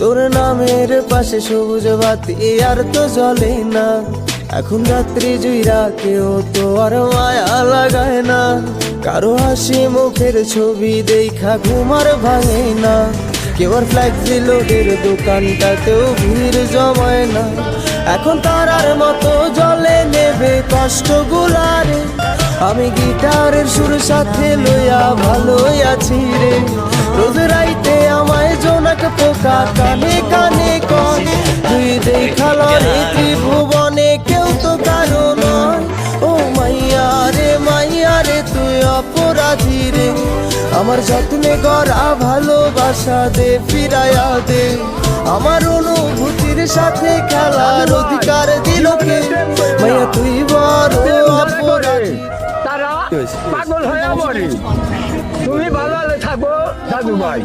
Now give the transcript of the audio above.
তোর নামের পাশে সবুজ বাতি আর তো জ্বলে না। এখন রাত্রি জুইরা কেউ তো আর মায়া লাগায় না। কারো হাসি মুখের ছবি দেখা ঘুমার ভাঙে না। কেউ আর ফ্ল্যাক্সি লোডের দোকানটাতেও ভিড় জমায় না। এখন তারার মতো জলে নেবে কষ্ট গুলারে। আমি গিটারের সুর সাথে লইয়া ভালোই আছি রে। রোজ রাইতে আমায় জোনাক পোকা কানে কানে কয়, তুই দেখালে ত্রিভুবনে কেউ তো কারো নয়। ও মাইয়া রে তুই অপরাধী রে। আমার যত্নে গড়া ভালোবাসা দে ফিরাইয়া দে। আমার অনুভূতির সাথে খেলার অধিকার দিল কে? মাইয়া তুই বড় অপরাধী। তারা পাগল হয়ে মরে। তুমি ভালো থাকো দাদু ভাই।